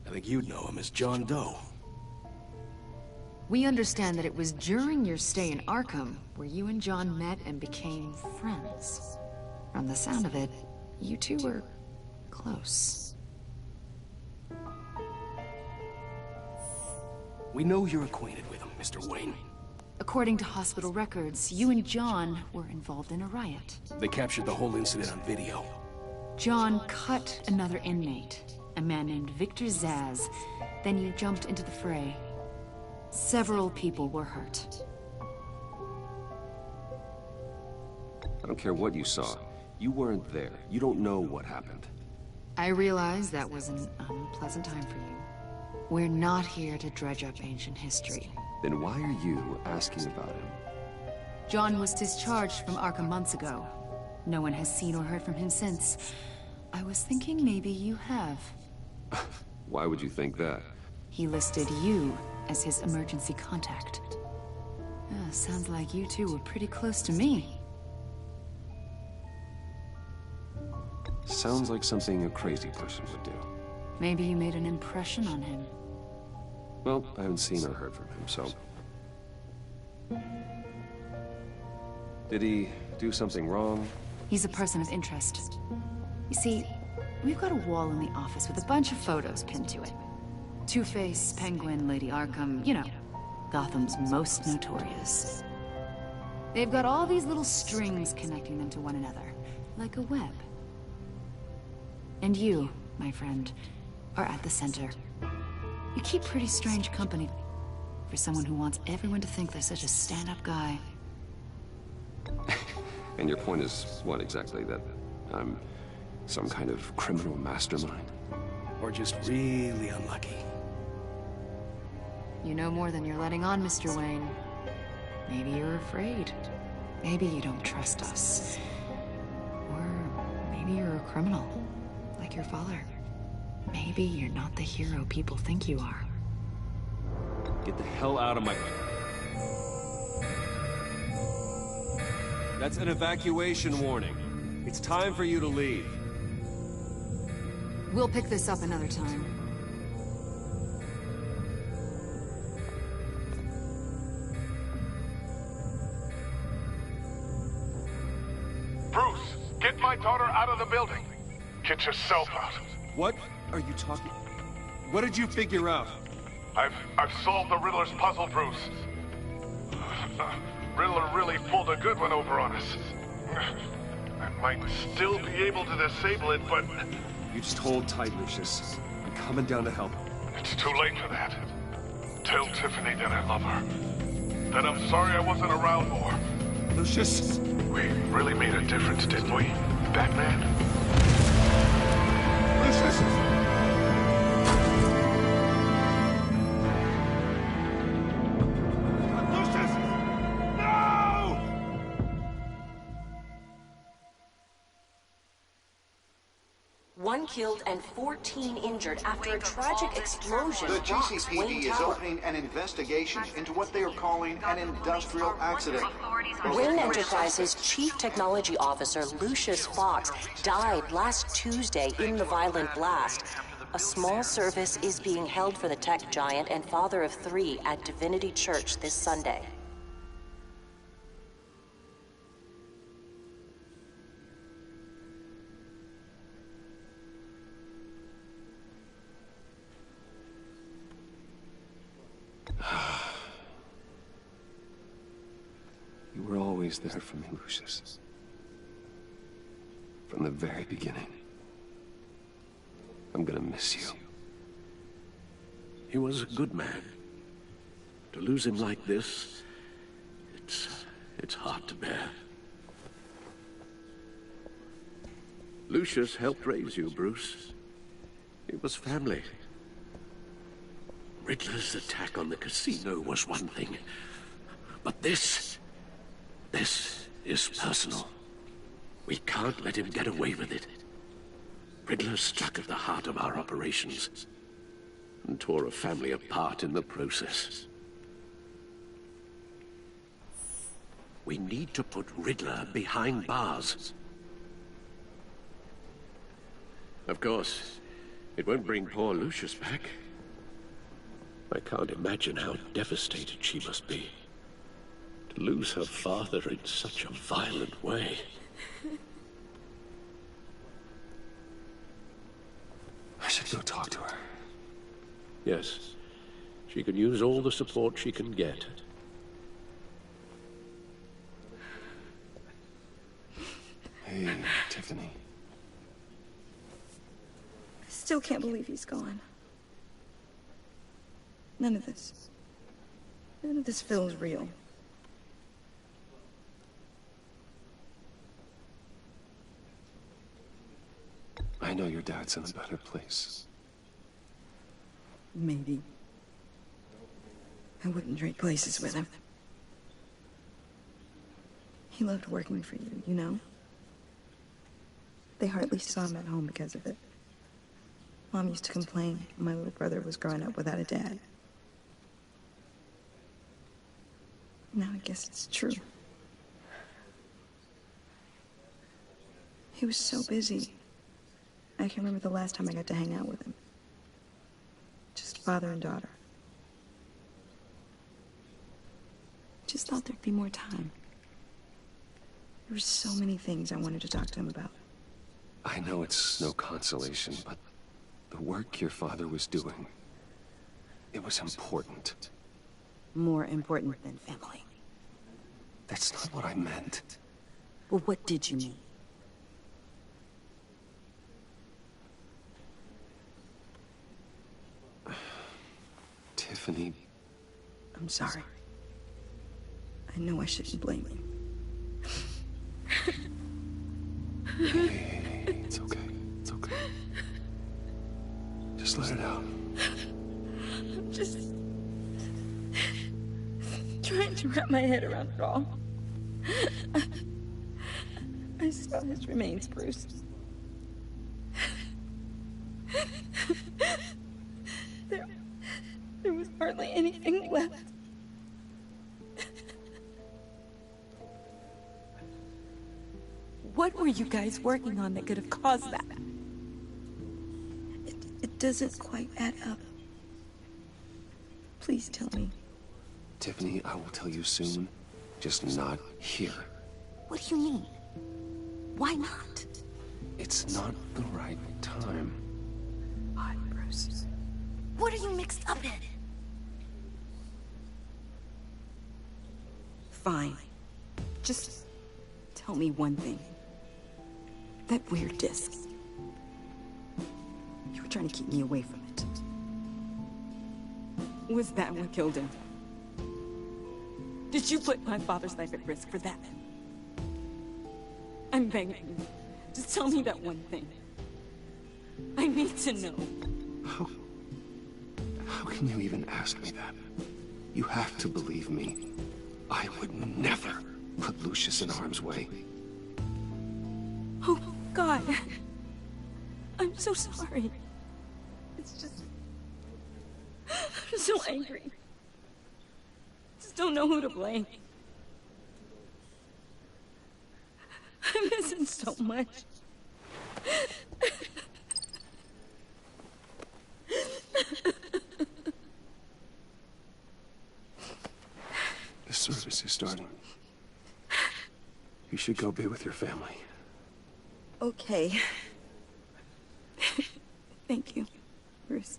I think you'd know him as John Doe. We understand that it was during your stay in Arkham where you and John met and became friends. From the sound of it, you two were close. We know you're acquainted with him, Mr. Wayne. According to hospital records, you and John were involved in a riot. They captured the whole incident on video. John cut another inmate, a man named Victor Zsasz. Then you jumped into the fray. Several people were hurt. I don't care what you saw. You weren't there. You don't know what happened. I realize that was an unpleasant time for you. We're not here to dredge up ancient history. Then why are you asking about him? John was discharged from Arkham months ago. No one has seen or heard from him since. I was thinking maybe you have. Why would you think that? He listed you as his emergency contact. Sounds like you two were pretty close to me. Sounds like something a crazy person would do. Maybe you made an impression on him. Well, I haven't seen or heard from him, so... Did he do something wrong? He's a person of interest. You see, we've got a wall in the office with a bunch of photos pinned to it. Two-Face, Penguin, Lady Arkham, you know, Gotham's most notorious. They've got all these little strings connecting them to one another, like a web. And you, my friend, are at the center. You keep pretty strange company for someone who wants everyone to think they're such a stand-up guy. And your point is what exactly? That I'm some kind of criminal mastermind? Or just really unlucky? You know more than you're letting on, Mr. Wayne. Maybe you're afraid. Maybe you don't trust us. Or maybe you're a criminal, like your father. Maybe you're not the hero people think you are. Get the hell out of my... That's an evacuation warning. It's time for you to leave. We'll pick this up another time. Bruce, get my daughter out of the building. Get yourself out. What are you talking... What did you figure out? I've solved the Riddler's puzzle, Bruce. Riddler really pulled a good one over on us. I might still be able to disable it, but... You just hold tight, Lucius. I'm coming down to help. It's too late for that. Tell Tiffany that I love her. That I'm sorry I wasn't around more. Lucius! We really made a difference, didn't we, Batman? Lucius! One killed and 14 injured after a tragic explosion. The GCPD is opening an investigation into what they are calling an industrial accident. Wayne Enterprises' Chief Technology Officer, Lucius Fox, died last Tuesday in the violent blast. A small service is being held for the tech giant and father of 3 at Divinity Church this Sunday. You were always there for me, Lucius. From the very beginning. I'm gonna miss you. He was a good man. To lose him like this, it's hard to bear. Lucius helped raise you, Bruce. It was family. Riddler's attack on the casino was one thing, but this is personal. We can't let him get away with it. Riddler struck at the heart of our operations and tore a family apart in the process. We need to put Riddler behind bars. Of course, it won't bring poor Lucius back. I can't imagine how devastated she must be. To lose her father in such a violent way. I should go talk to her. Yes, She could use all the support she can get. Hey, Tiffany. I still can't believe he's gone. None of this feels real. I know your dad's in a better place. Maybe. I wouldn't trade places with him. He loved working for you, you know? They hardly saw him at home because of it. Mom used to complain my little brother was growing up without a dad. Now I guess it's true. He was so busy. I can remember the last time I got to hang out with him. Just father and daughter. Just thought there'd be more time. There were so many things I wanted to talk to him about. I know it's no consolation, but the work your father was doing, it was important. More important than family. That's not what I meant. Well, what did you mean? Tiffany. I'm sorry. I know I shouldn't blame you. Hey, it's okay. It's okay. Just let it out. I'm just trying to wrap my head around it all. I saw his remains, Bruce. There was hardly anything left. What were you guys working on that could have caused that? It doesn't quite add up. Please tell me. Tiffany, I will tell you soon. Just not here. What do you mean? Why not? It's not the right time. Why, Bruce? What are you mixed up in? Fine. Just tell me one thing. That weird disc. You were trying to keep me away from it. Was that what killed him? Did you put my father's life at risk for that? I'm begging you. Just tell me that one thing. I need to know. How can you even ask me that? You have to believe me. I would never put Lucius in harm's way. Oh, God. I'm so sorry. It's just... I'm so angry. Just don't know who to blame. I miss him so much. The service is starting. You should go be with your family. Okay. Thank you, Bruce.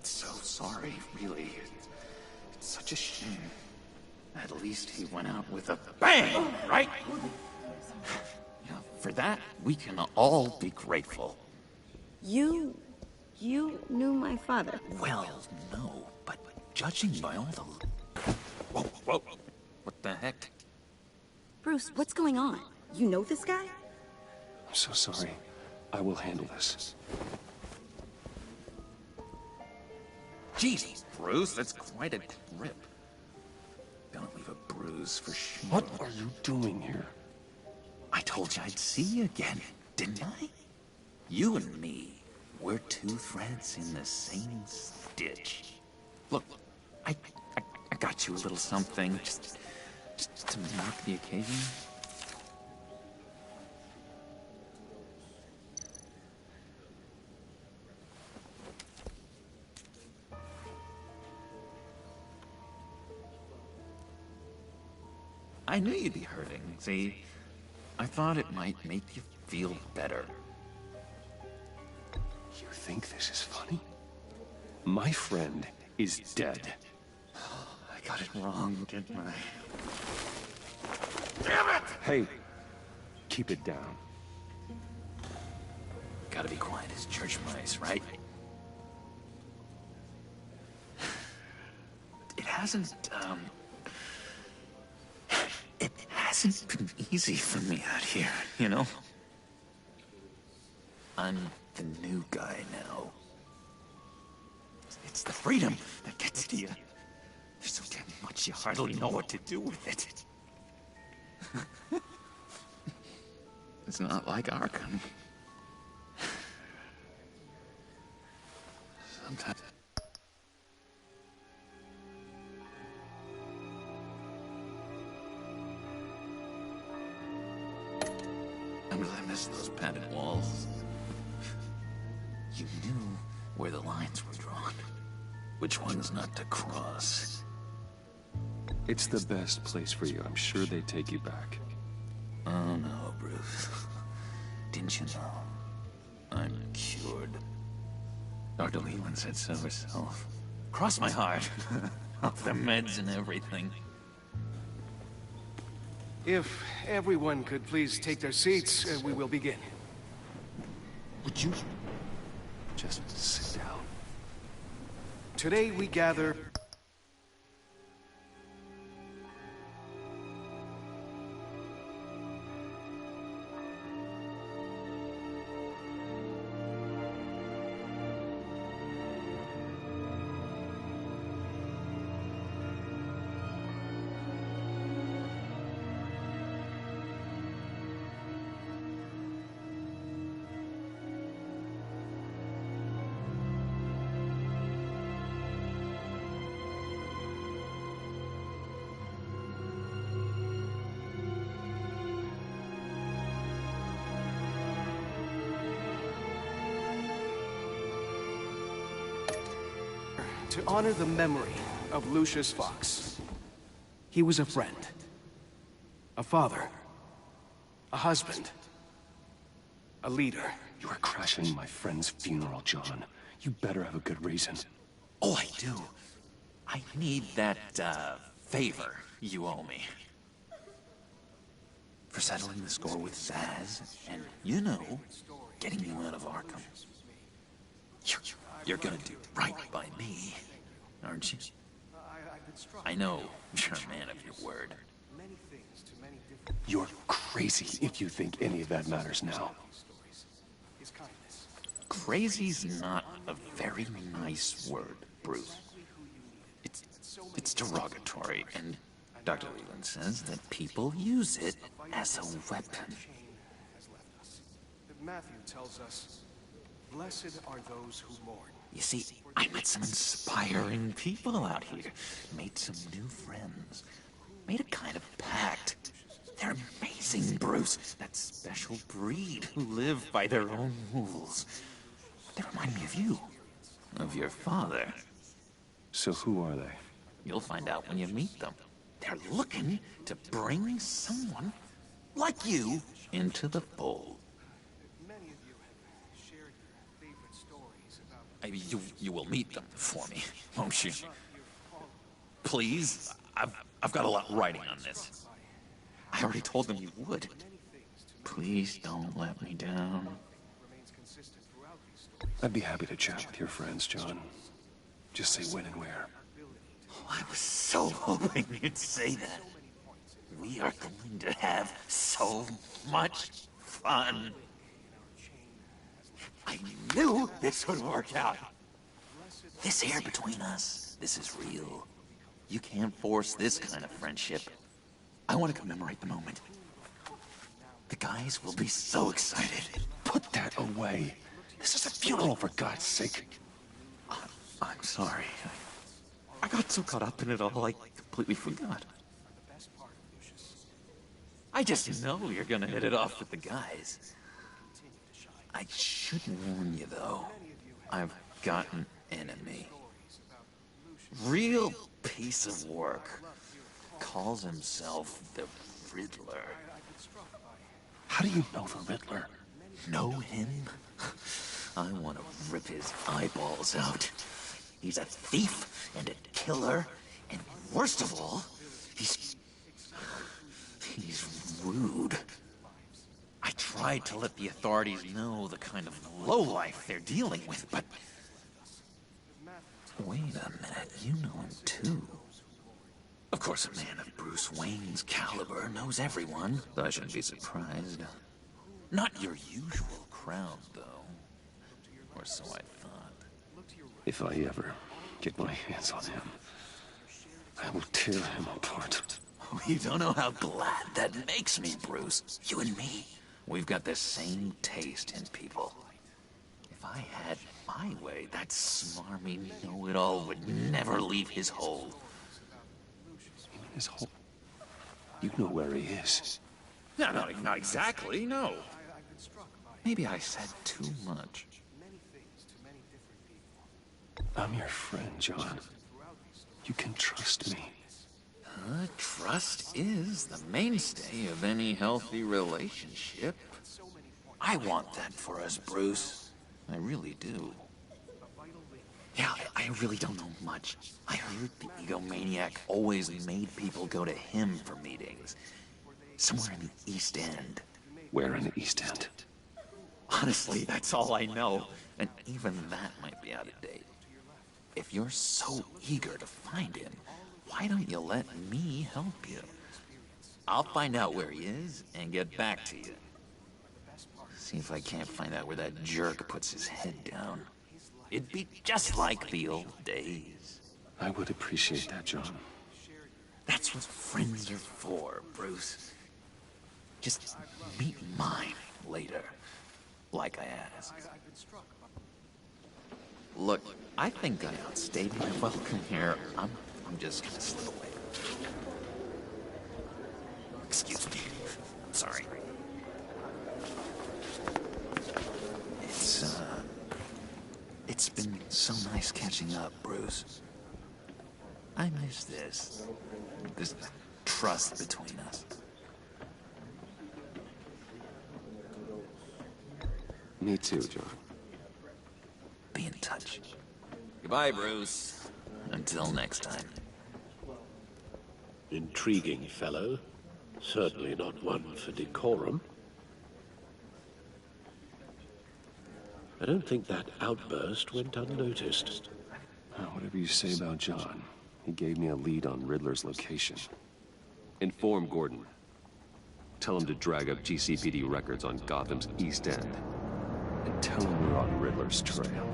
So sorry, really. It's such a shame. At least he went out with a bang, right? Yeah, for that, we can all be grateful. You knew my father. Well, no, but judging by all the... Whoa. What the heck? Bruce, what's going on? You know this guy? I'm so sorry. I will handle this. Jeez, Bruce, that's quite a grip. Don't leave a bruise for sure. What are you doing here? I told you I'd see you again, didn't I? You and me, we're two threads in the same stitch. Look, I got you a little something, just to mark the occasion. I knew you'd be hurting. See, I thought it might make you feel better. You think this is funny? My friend is dead. I got it wrong, didn't I? Damn it! Hey, keep it down. Gotta be quiet as church mice, right? It hasn't been easy for me out here, you know? I'm the new guy now. It's the freedom that gets to you. There's so damn much you hardly know what to do with it. It's not like Arkham. Sometimes... I miss those padded walls. You knew where the lines were drawn. Which ones not to cross. It's the best place for you. I'm sure they take you back. Oh no, Bruce. Didn't you know? I'm cured. Dr. Leland said so herself. Cross my heart. Off the meds and everything. If everyone could please take their seats, we will begin. Would you just sit down? Today we gather... to honor the memory of Lucius Fox. He was a friend, a father, a husband, a leader. You are crashing my friend's funeral, John. You better have a good reason. Oh, I do. I need that, favor you owe me. For settling the score with Zsasz, and, you know, getting you out of Arkham. You're gonna do right by me, aren't you? I know you're a man of your word. You're crazy if you think any of that matters now. Crazy's not a very nice word, Bruce. It's derogatory, and Dr. Leland says that people use it as a weapon. Matthew tells us, blessed are those who mourn. You see, I met some inspiring people out here. Made some new friends. Made a kind of pact. They're amazing, Bruce. That special breed who live by their own rules. They remind me of you. Of your father. So who are they? You'll find out when you meet them. They're looking to bring someone like you into the fold. You will meet them for me, won't you? Please? I've got a lot riding on this. I already told them you would. Please don't let me down. I'd be happy to chat with your friends, John. Just say when and where. Oh, I was so hoping you'd say that. We are going to have so much fun. I knew this would work out. This air between us, this is real. You can't force this kind of friendship. I want to commemorate the moment. The guys will be so excited. Put that away. This is a funeral, for God's sake. I'm sorry. I got so caught up in it all, I completely forgot. I just know you're gonna hit it off with the guys. I should warn you, though. I've got an enemy. Real piece of work. calls himself the Riddler. How do you know the Riddler? Know him? I want to rip his eyeballs out. He's a thief and a killer, and worst of all, he's rude. I tried to let the authorities know the kind of lowlife they're dealing with, but... Wait a minute, you know him too. Of course, a man of Bruce Wayne's caliber knows everyone, though I shouldn't be surprised. Not your usual crowd, though. Or so I thought. If I ever get my hands on him, I will tear him apart. You don't know how glad that makes me, Bruce. You and me, we've got the same taste in people. If I had my way, that smarmy know-it-all would never leave his hole. His hole? You know where he is. No, not exactly, no. Maybe I said too much. I'm your friend, John. You can trust me. Trust is the mainstay of any healthy relationship. I want that for us, Bruce. I really do. Yeah, I really don't know much. I heard the egomaniac always made people go to him for meetings. Somewhere in the East End. Where in the East End? Honestly, that's all I know. And even that might be out of date. If you're so eager to find him, why don't you let me help you? I'll find out where he is and get back to you. See if I can't find out where that jerk puts his head down. It'd be just like the old days. I would appreciate that, John. That's what friends are for, Bruce. Just meet mine later, like I asked. Look, I think I outstayed my welcome here. I'm just gonna slip away. Excuse me. I'm sorry. It's been so nice catching up, Bruce. I miss this trust between us. Me too, John. Be in touch. Goodbye, Bruce. Until next time. Intriguing fellow. Certainly not one for decorum. I don't think that outburst went unnoticed. Whatever you say about John, he gave me a lead on Riddler's location. Inform Gordon. Tell him to drag up GCPD records on Gotham's East End. And tell him we're on Riddler's trail.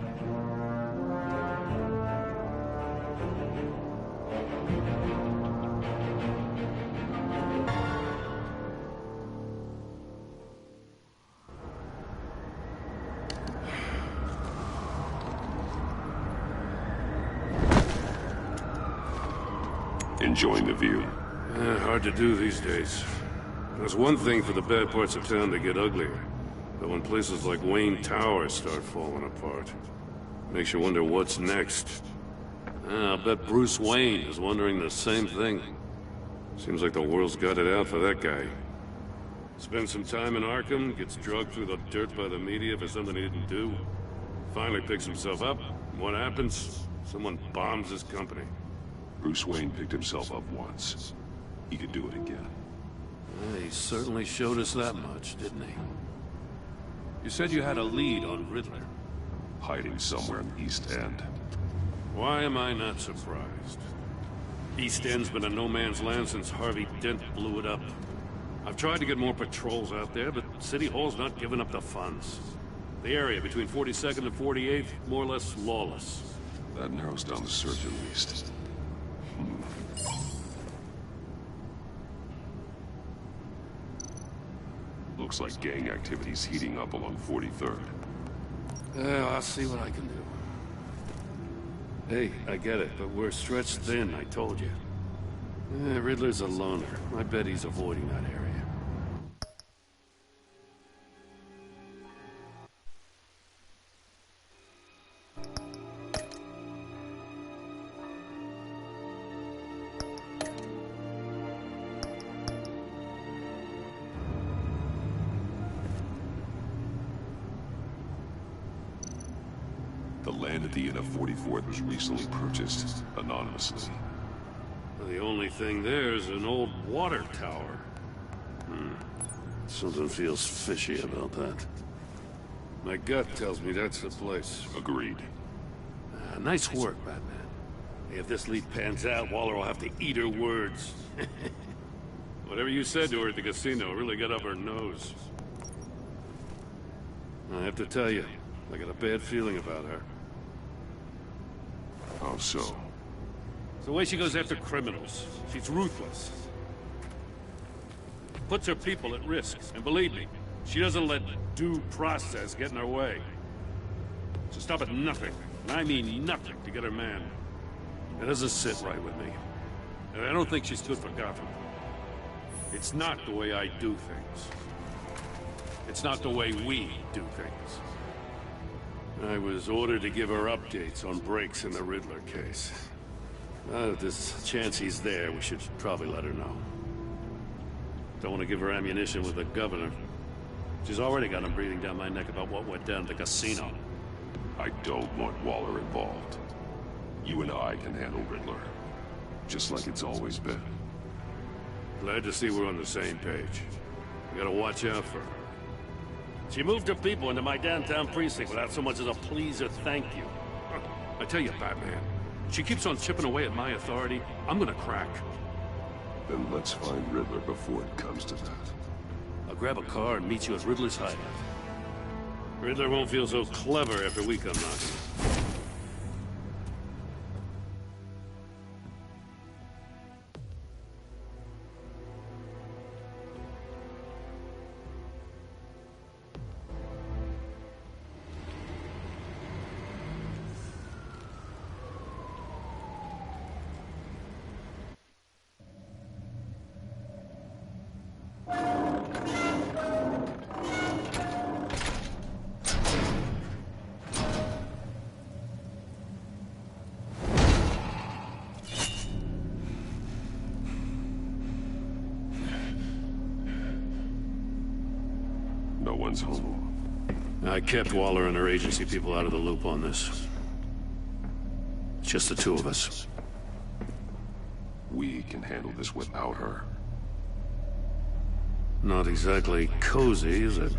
Enjoying the view? Hard to do these days. There's one thing for the bad parts of town to get uglier. But when places like Wayne Tower start falling apart, makes you wonder what's next. I'll bet Bruce Wayne is wondering the same thing. Seems like the world's got it out for that guy. Spends some time in Arkham, gets dragged through the dirt by the media for something he didn't do. Finally picks himself up. What happens? Someone bombs his company. Bruce Wayne picked himself up once. He could do it again. He certainly showed us that much, didn't he? You said you had a lead on Riddler. Hiding somewhere in the East End. Why am I not surprised? East End's been a no-man's land since Harvey Dent blew it up. I've tried to get more patrols out there, but City Hall's not giving up the funds. The area between 42nd and 48th, more or less lawless. That narrows down the search at least. Looks like gang activity's heating up along 43rd. I'll see what I can do. Hey, I get it, but we're stretched thin, I told you. Riddler's a loner. I bet he's avoiding that area. and that the Inn of 44th was recently purchased anonymously. The only thing there is an old water tower. Something feels fishy about that. My gut tells me that's the place. Agreed. Nice work, Batman. If this lead pans out, Waller will have to eat her words. Whatever you said to her at the casino really got up her nose. I have to tell you, I got a bad feeling about her. How so? It's the way she goes after criminals. She's ruthless. Puts her people at risk. And believe me, she doesn't let due process get in her way. She'll stop at nothing, and I mean nothing, to get her man. It doesn't sit right with me. And I don't think she's good for Gotham. It's not the way I do things. It's not the way we do things. I was ordered to give her updates on breaks in the Riddler case. If there's a chance he's there, we should probably let her know. Don't want to give her ammunition with the governor. She's already got him breathing down my neck about what went down at the casino. I don't want Waller involved. You and I can handle Riddler. Just like it's always been. Glad to see we're on the same page. We gotta watch out for her. She moved her people into my downtown precinct without so much as a please or thank you. I tell you, Batman, she keeps on chipping away at my authority, I'm gonna crack. Then let's find Riddler before it comes to that. I'll grab a car and meet you at Riddler's hideout. Riddler won't feel so clever after we come knocking. No one's home. I kept Waller and her agency people out of the loop on this. It's just the two of us. We can handle this without her. Not exactly cozy, is it?